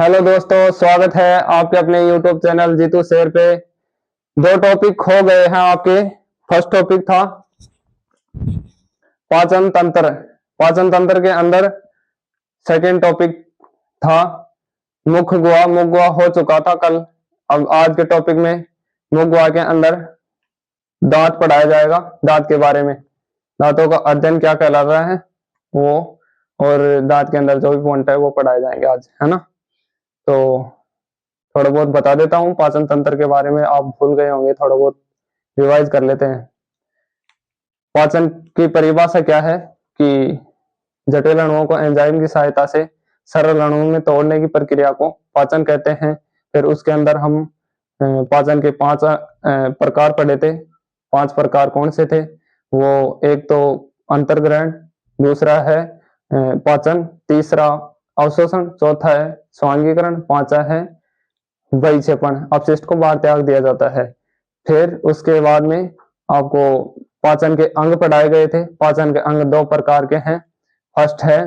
Hello दोस्तों, स्वागत है आपके अपने YouTube चैनल जीतू शेर पे। दो टॉपिक हो गए हैं आपके। फर्स्ट टॉपिक था पाचन तंत्र। पाचन तंत्र के अंदर सेकंड टॉपिक था मुख गुहा। मुख गुहा हो चुका था कल। अब आज के टॉपिक में मुख गुहा के अंदर दांत पढ़ाया जाएगा। दांत के बारे में, दांतों का अध्ययन क्या कहलाता है वो, और दांत के अंदर जो भी पॉइंट है वो पढ़ाए जाएंगे आज, है ना। तो थोड़ा बहुत बता देता हूँ पाचन तंत्र के बारे में, आप भूल गए होंगे, थोड़ा बहुत रिवाइज कर लेते हैं। पाचन की परिभाषा क्या है कि जटिल अणुओं को एंजाइम की सहायता से सरल अणुओं में तोड़ने की प्रक्रिया को पाचन कहते हैं। फिर उसके अंदर हम पाचन के 5 प्रकार पढ़े थे। 5 प्रकार कौन से थे वो? एक तो अंतर्ग्रहण, दूसरा है पाचन, तीसरा अवशोषण, चौथा है स्वांगीकरण, पांचवा है बहिक्षेपण, अपशिष्ट को बाहर त्याग दिया जाता है। फिर उसके बाद में आपको पाचन के अंग पढ़ाए गए थे। पाचन के अंग 2 प्रकार के हैं। फर्स्ट है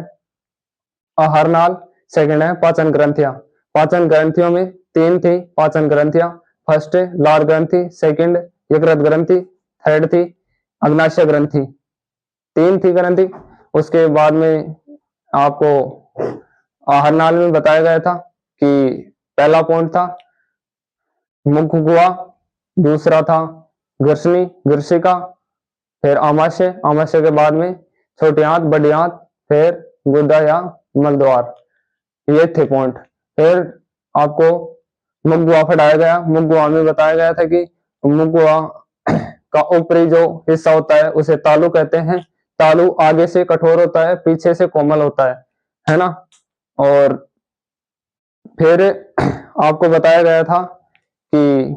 आहार नाल, सेकंड है पाचन ग्रंथियां। पाचन ग्रंथियों में 3 थी पाचन ग्रंथियां। फर्स्ट लार ग्रंथि, सेकंड यकृत ग्रंथि, थर्ड थी अग्नाशय ग्रंथि। 3 थी ग्रंथि। उसके बाद में आपको आहार नाल में बताया गया था कि पहला पॉइंट था मुख गुहा, दूसरा था ग्रसनी ग्रसिका, फिर आमाशय, आमाशय के बाद में छोटी आंत, बड़ी आंत, फिर गुदा या मलद्वार। ये थे पॉइंट। फिर आपको मुख गुहा पढ़ाया गया। मुख गुहा में बताया गया था कि मुख गुहा का ऊपरी जो हिस्सा होता है उसे तालु कहते हैं। तालु आगे से कठोर होता है, पीछे से कोमल होता है ना। और फिर आपको बताया गया था कि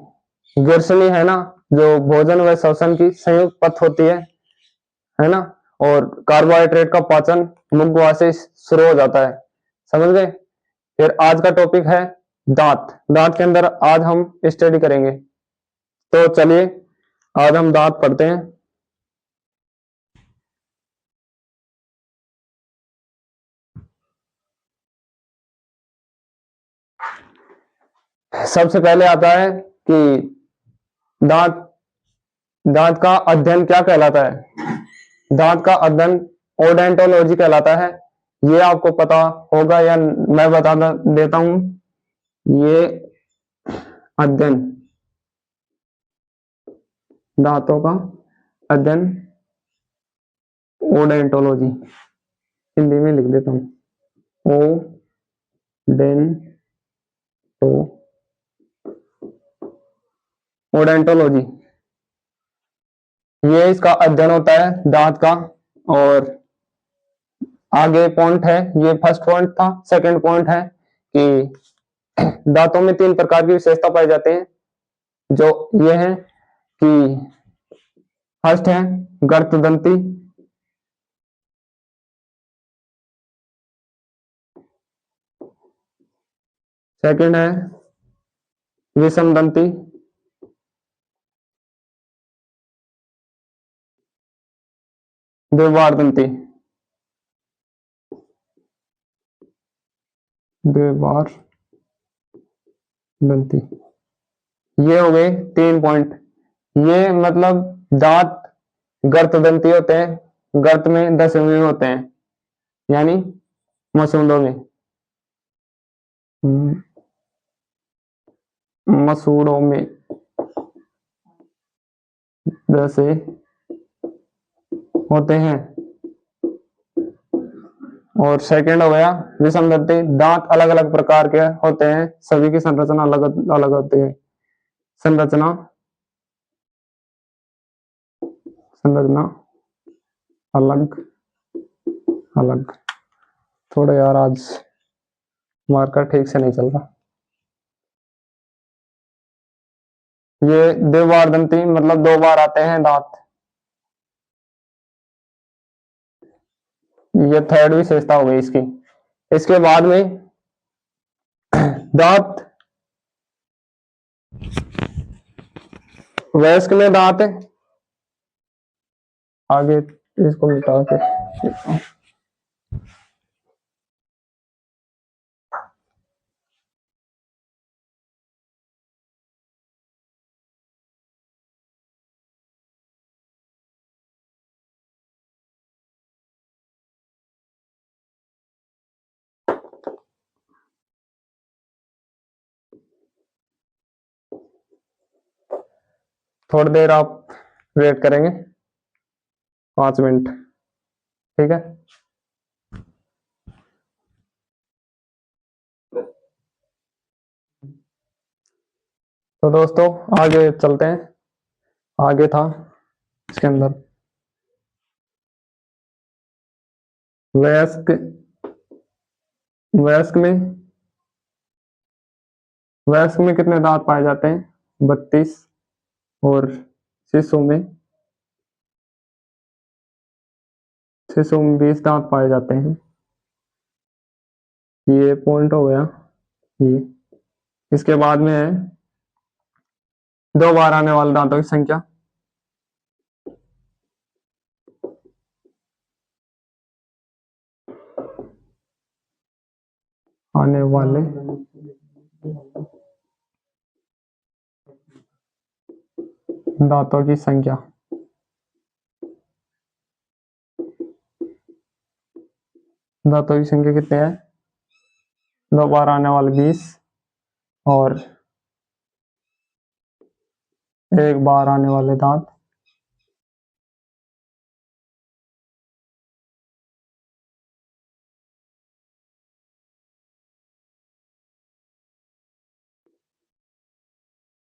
ग्रसनी है ना, जो भोजन व श्वसन की संयुक्त पथ होती है ना। और कार्बोहाइड्रेट का पाचन मुख गुहा से शुरू हो जाता है, समझ गए। फिर आज का टॉपिक है दांत। दांत के अंदर आज हम स्टडी करेंगे। तो चलिए आज हम दांत पढ़ते हैं। सबसे पहले आता है कि दांत दांत का अध्ययन क्या कहलाता है। दांत का अध्ययन ओडोंटोलॉजी कहलाता है। ये आपको पता होगा या मैं बता देता हूं। ये अध्ययन, दांतों का अध्ययन ओडोंटोलॉजी, हिंदी में लिख देता हूं ओ डेन तो ओडोंटोलॉजी, ये इसका अध्ययन होता है दांत का। और आगे पॉइंट है, ये फर्स्ट पॉइंट था। सेकंड पॉइंट है कि दांतों में 3 प्रकार की विशेषता पाई जाती है, जो ये है कि फर्स्ट है गर्तदंती, सेकंड है विषमदंती, द्विवार दंती। द्विवार दंती, ये हो गए 3 पॉइंट। ये मतलब दांत गर्तदंती होते हैं, गर्त में 10 में होते हैं, यानी मसूड़ों में, मसूड़ों में 10 होते हैं। और सेकंड हो गया विषमदंती। दांत अलग अलग प्रकार के होते हैं, सभी की संरचना अलग अलग होती है। संरचना संरचना अलग अलग। थोड़ा यार आज मार्कर ठीक से नहीं चल रहा। ये द्विवार दंती मतलब 2 बार आते हैं दांत। ये थर्ड विशेषता हो गई इसकी। इसके बाद में दांत, वयस्क में दांत आगे, इसको मिटा के थोड़ी देर आप वेट करेंगे, 5 मिनट, ठीक है। तो दोस्तों आगे चलते हैं। आगे था इसके अंदर वयस्क, वयस्क में वयस्क में कितने दांत पाए जाते हैं? 32। और शिशु में, शिशु में 20 दांत पाए जाते हैं। ये पॉइंट हो गया ये। इसके बाद में है 2 बार आने वाले दांतों की संख्या। आने वाले दांतों की संख्या। दांतों की संख्या कितने हैं? 2 बार आने वाले 20 और 1 बार आने वाले दांत।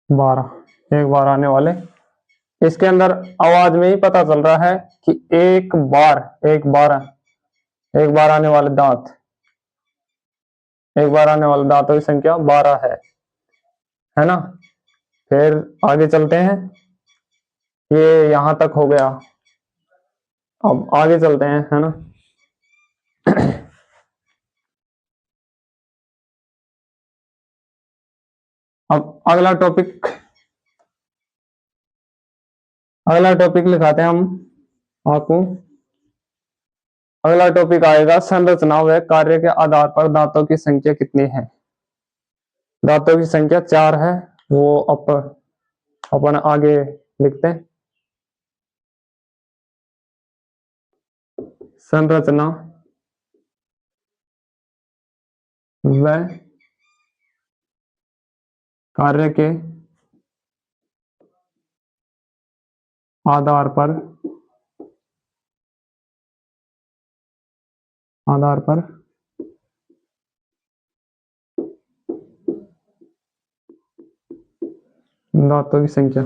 बारह, 1 बार आने वाले। इसके अंदर आवाज में ही पता चल रहा है कि एक बार, एक बार आने वाले दांत, एक बार आने वाले दांतों की संख्या 12 है ना। फिर आगे चलते हैं। ये यहां तक हो गया। अब आगे चलते हैं, है ना। अब अगला टॉपिक लिखाते हैं हम आपको। अगला टॉपिक आएगा संरचना व कार्य के आधार पर दांतों की संख्या कितनी है। दांतों की संख्या 4 है, वो अपन आगे लिखते हैं। संरचना व कार्य के आधार पर दांतों की संख्या।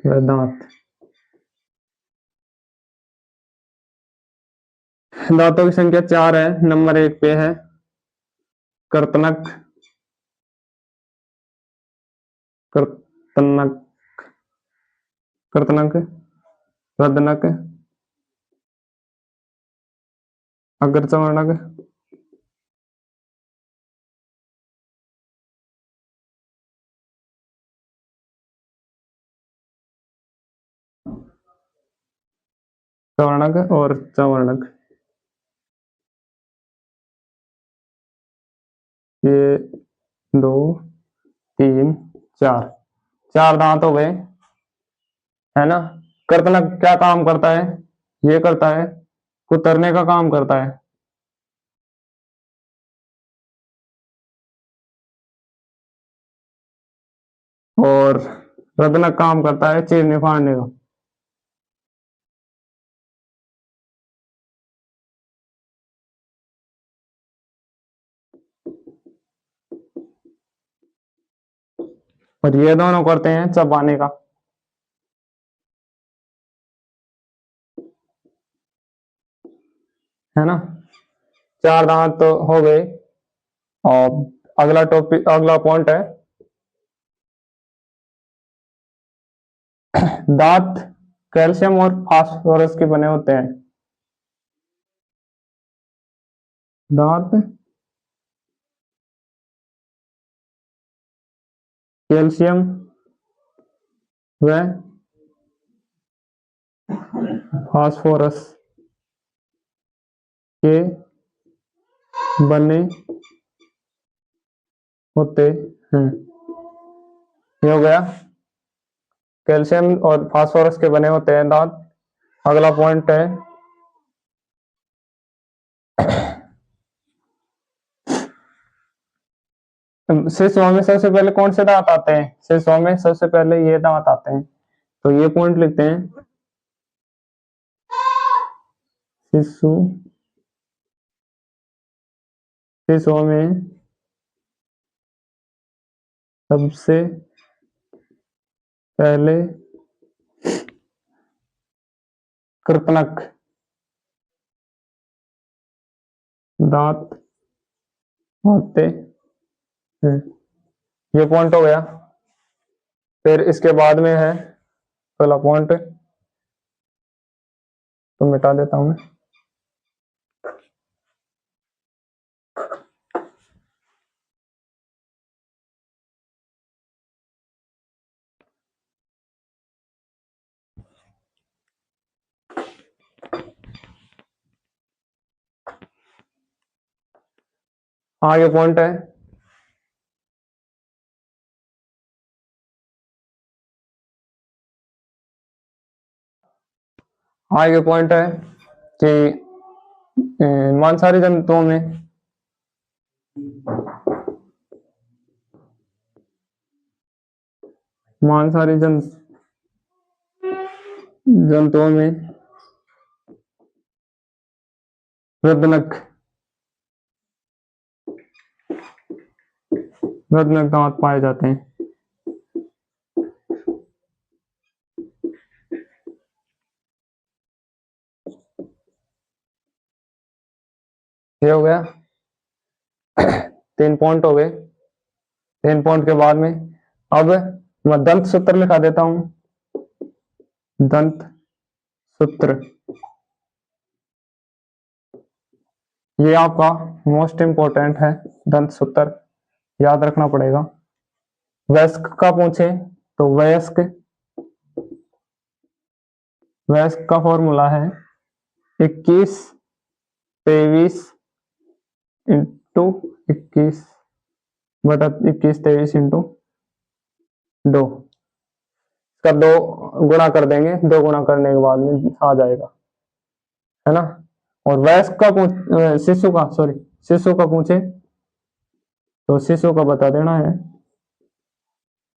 या दांत। दांतों की संख्या 4 है। नंबर 1 पे है कर्तनक, कर्तनक, कर्तनक, रदनक, अग्रचर्वणक, चवर्णक और चवर्णक। ये 2, 3, 4, 4 दांत हो गए, है ना। कर्तनक क्या काम करता है? ये करता है, कुतरने का काम करता है। और रदनक काम करता है चीरने फाड़ने का। और ये दोनों करते हैं चबाने का, है ना। 4 दांत तो हो गए। और अगला पॉइंट है दांत कैल्शियम और फास्फोरस के बने होते हैं। दांत कैल्शियम व फास्फोरस के बने होते हैं। ये हो गया, कैल्शियम और फास्फोरस के बने होते हैं दांत। अगला पॉइंट है शिशुओं में सबसे पहले कौन से दांत आते हैं? शिशुओं में सबसे पहले ये दांत आते हैं, तो ये पॉइंट लिखते हैं। शिशु शिशुओं में सबसे पहले कृंतक दांत आते हैं। ये पॉइंट हो गया। फिर इसके बाद में है पहला पॉइंट, तो मिटा देता हूं मैं। हाँ, ये पॉइंट है। हाँ, ये पॉइंट है कि मांसाहारी जंतुओं में मांसाहारी जंतुओं में प्रजनक प्रजनक दांत पाए जाते हैं। ये हो गया। 3 पॉइंट हो गए। 3 पॉइंट के बाद में अब मैं दंत सूत्र लिखा देता हूं। दंत सूत्र, ये आपका मोस्ट इंपॉर्टेंट है। दंत सूत्र याद रखना पड़ेगा। वयस्क का पूछे तो वयस्क वयस्क का फॉर्मूला है 21 23 इंटू 21 बटा 21 23 इंटू 2। इसका 2 गुणा कर देंगे, 2 गुणा करने के बाद में आ जाएगा, है ना। और वयस्क का शिशु का, सॉरी, शिशु का पूछे तो शिशु का बता देना है।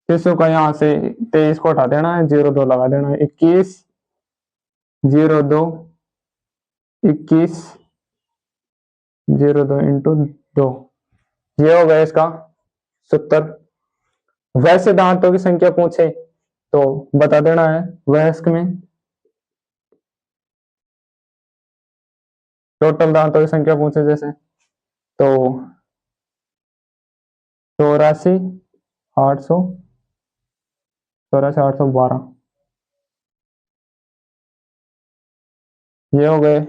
शिशु का यहाँ से 23 को हटा देना है, 0 2 लगा देना है। 21 0 2 21 0 2 इंटू 2, ये हो गया इसका सूत्र। वैसे दांतों की संख्या पूछे तो बता देना है। वयस्क में टोटल दांतों की संख्या पूछे जैसे, तो 84 812, ये हो गए।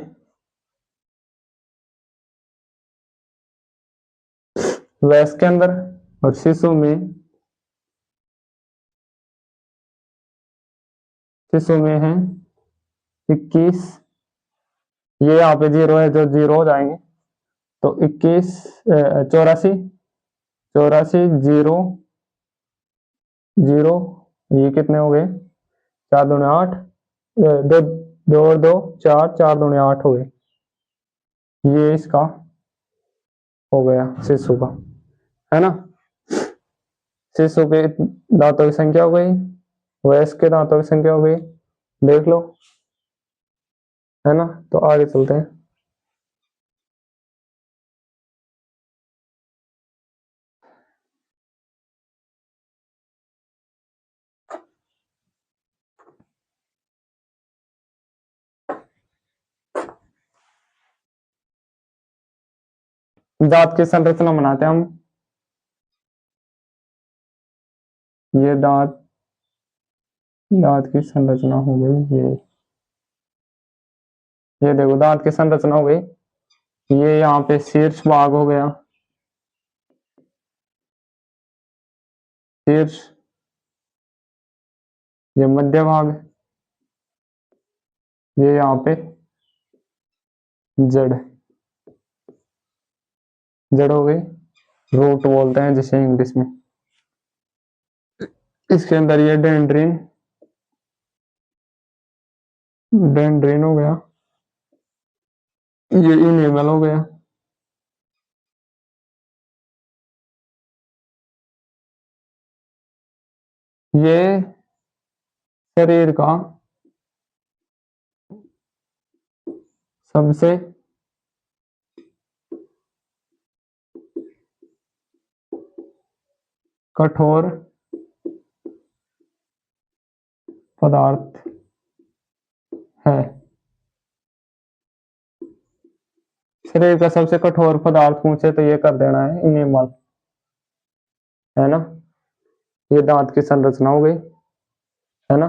वयस्क के अंदर, और शिशु में है 21, ये यहाँ पे 0 है, जो 0 हो जाएंगे, तो 21 84 84 0 0, ये कितने हो गए? 4 दूनी 8, 2 2 और 2 4, 4 दूनी 8 हो गए। ये इसका हो गया शिशु का, है ना। शिशु के दांतों की संख्या हो गई, वयस्क के दांतों की संख्या हो गई, देख लो, है ना। तो आगे चलते हैं। दांत की संरचना बनाते हैं हम। ये दांत दांत की संरचना हो गई। ये देखो, दांत की संरचना हो गई। ये यहाँ पे शीर्ष भाग हो गया, शीर्ष, ये मध्य भाग, ये यहाँ पे जड़, जड़ हो गई, रूट बोलते हैं जिसे इंग्लिश में। इसके अंदर ये डेंड्रिन डेंड्रिन हो गया, ये इनेमल हो गया, ये शरीर का सबसे कठोर पदार्थ है। शरीर का सबसे कठोर पदार्थ पूछे तो ये कर देना है इनेमल, है ना। ये दांत की संरचना हो गई, है ना,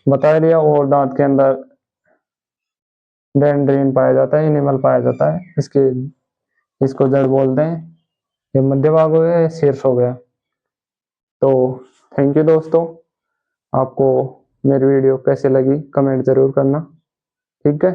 बता दिया। और दांत के अंदर डेंड्रिन पाया जाता है, इनेमल पाया जाता है। इसको जड़ बोलते हैं। ये मध्य भाग हो गया, ये शीर्ष हो गया। तो थैंक यू दोस्तों, आपको मेरी वीडियो कैसे लगी कमेंट जरूर करना, ठीक है।